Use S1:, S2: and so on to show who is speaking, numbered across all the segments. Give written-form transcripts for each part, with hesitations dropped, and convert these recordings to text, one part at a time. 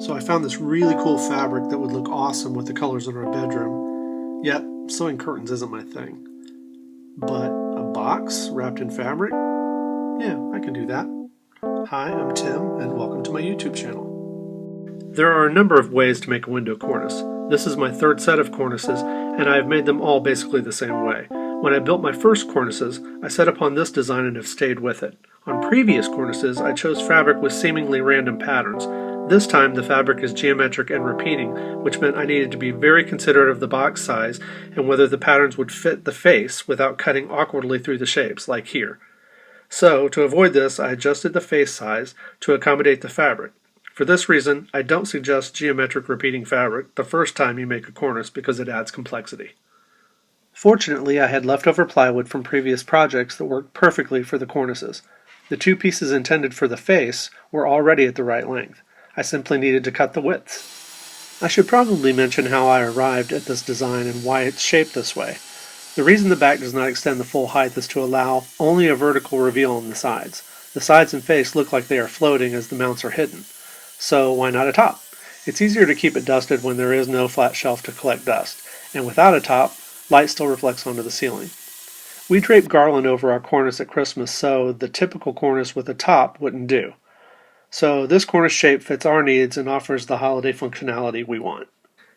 S1: So I found this really cool fabric that would look awesome with the colors in our bedroom, yet sewing curtains isn't my thing. But a box wrapped in fabric? Yeah, I can do that. Hi, I'm Tim, and welcome to my YouTube channel. There are a number of ways to make a window cornice. This is my third set of cornices, and I have made them all basically the same way. When I built my first cornices, I set upon this design and have stayed with it. On previous cornices, I chose fabric with seemingly random patterns. This time, the fabric is geometric and repeating, which meant I needed to be very considerate of the box size and whether the patterns would fit the face without cutting awkwardly through the shapes, like here. So, to avoid this, I adjusted the face size to accommodate the fabric. For this reason, I don't suggest geometric repeating fabric the first time you make a cornice because it adds complexity. Fortunately, I had leftover plywood from previous projects that worked perfectly for the cornices. The two pieces intended for the face were already at the right length. I simply needed to cut the widths. I should probably mention how I arrived at this design and why it's shaped this way. The reason the back does not extend the full height is to allow only a vertical reveal on the sides. The sides and face look like they are floating as the mounts are hidden. So why not a top? It's easier to keep it dusted when there is no flat shelf to collect dust, and without a top, light still reflects onto the ceiling. We drape garland over our cornice at Christmas, so the typical cornice with a top wouldn't do. So this cornice shape fits our needs and offers the holiday functionality we want.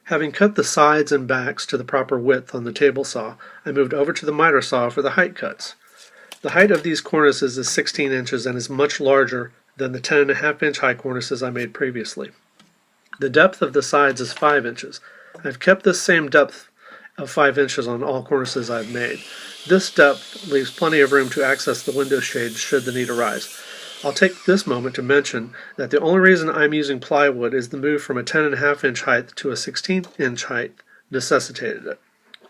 S1: Having cut the sides and backs to the proper width on the table saw, I moved over to the miter saw for the height cuts. The height of these cornices is 16 inches and is much larger than the 10.5 inch high cornices I made previously. The depth of the sides is 5 inches. I've kept this same depth of 5 inches on all cornices I've made. This depth leaves plenty of room to access the window shades should the need arise. I'll take this moment to mention that the only reason I'm using plywood is the move from a 10.5 inch height to a 16 inch height necessitated it.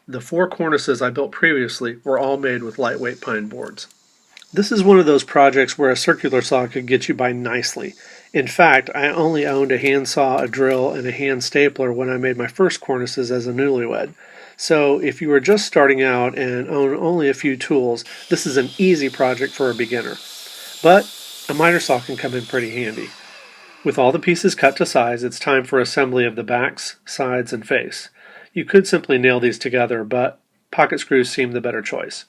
S1: The 4 cornices I built previously were all made with lightweight pine boards. This is one of those projects where a circular saw could get you by nicely. In fact, I only owned a handsaw, a drill, and a hand stapler when I made my first cornices as a newlywed. So if you are just starting out and own only a few tools, this is an easy project for a beginner. But a miter saw can come in pretty handy. With all the pieces cut to size, it's time for assembly of the backs, sides, and face. You could simply nail these together, but pocket screws seem the better choice.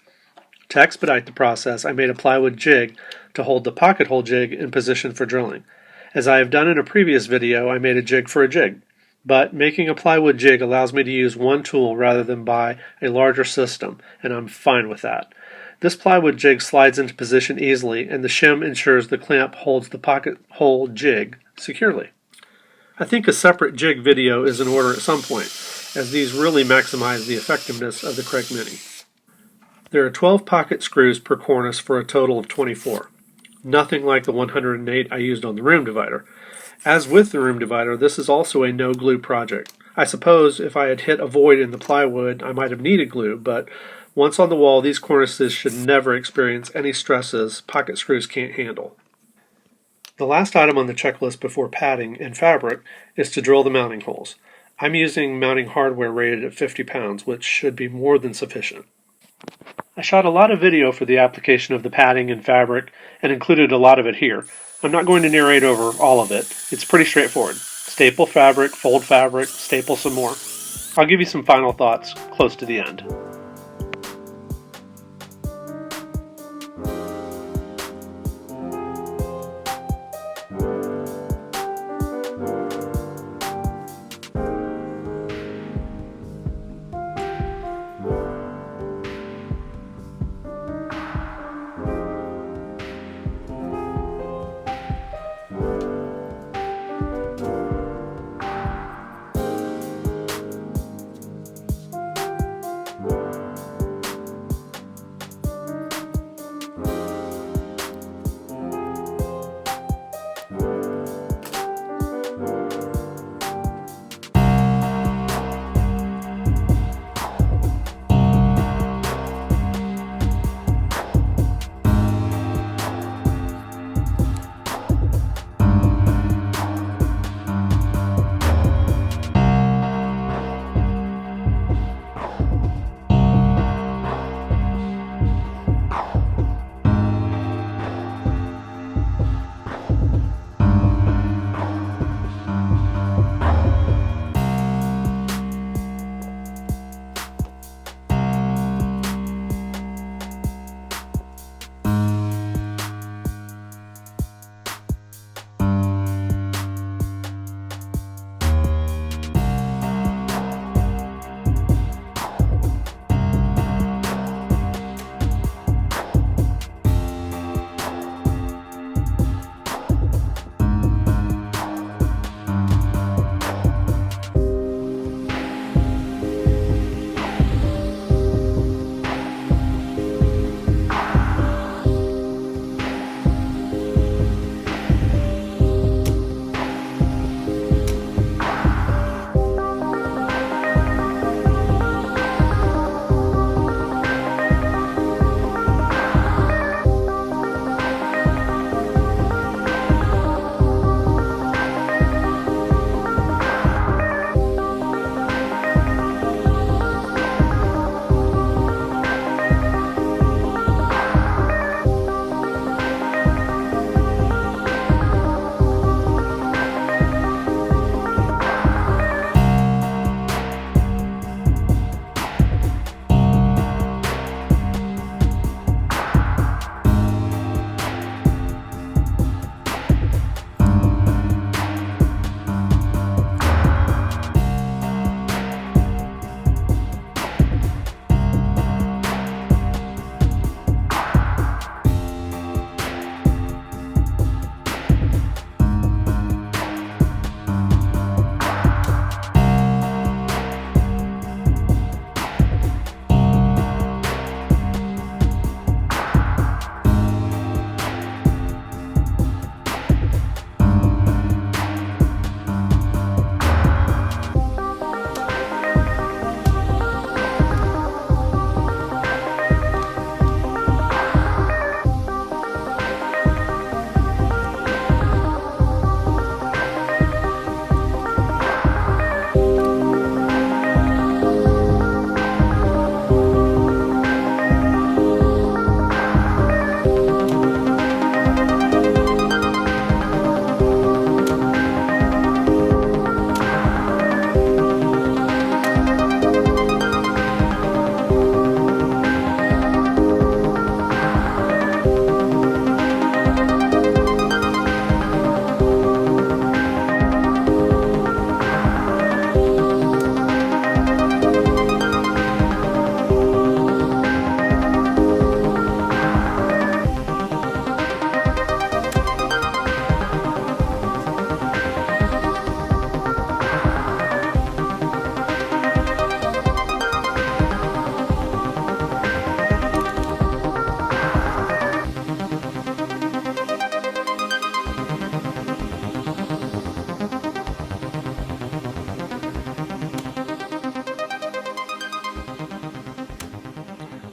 S1: To expedite the process, I made a plywood jig to hold the pocket hole jig in position for drilling. As I have done in a previous video, I made a jig for a jig. But making a plywood jig allows me to use one tool rather than buy a larger system, and I'm fine with that. This plywood jig slides into position easily, and the shim ensures the clamp holds the pocket hole jig securely. I think a separate jig video is in order at some point, as these really maximize the effectiveness of the Craig Mini. There are 12 pocket screws per cornice for a total of 24. Nothing like the 108 I used on the room divider. As with the room divider, this is also a no-glue project. I suppose if I had hit a void in the plywood, I might have needed glue, but once on the wall, these cornices should never experience any stresses pocket screws can't handle. The last item on the checklist before padding and fabric is to drill the mounting holes. I'm using mounting hardware rated at 50 pounds, which should be more than sufficient. I shot a lot of video for the application of the padding and fabric and included a lot of it here. I'm not going to narrate over all of it. It's pretty straightforward. Staple fabric, fold fabric, staple some more. I'll give you some final thoughts close to the end.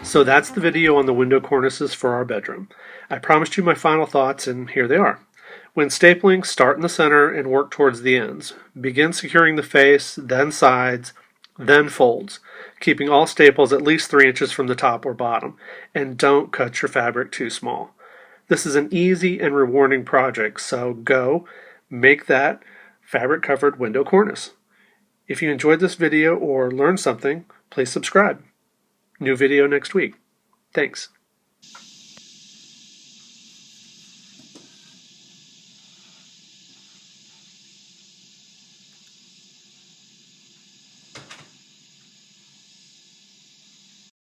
S1: So that's the video on the window cornices for our bedroom. I promised you my final thoughts, and here they are. When stapling, start in the center and work towards the ends. Begin securing the face, then sides, then folds, keeping all staples at least 3 inches from the top or bottom, and don't cut your fabric too small. This is an easy and rewarding project, so go make that fabric-covered window cornice. If you enjoyed this video or learned something, please subscribe. New video next week. Thanks.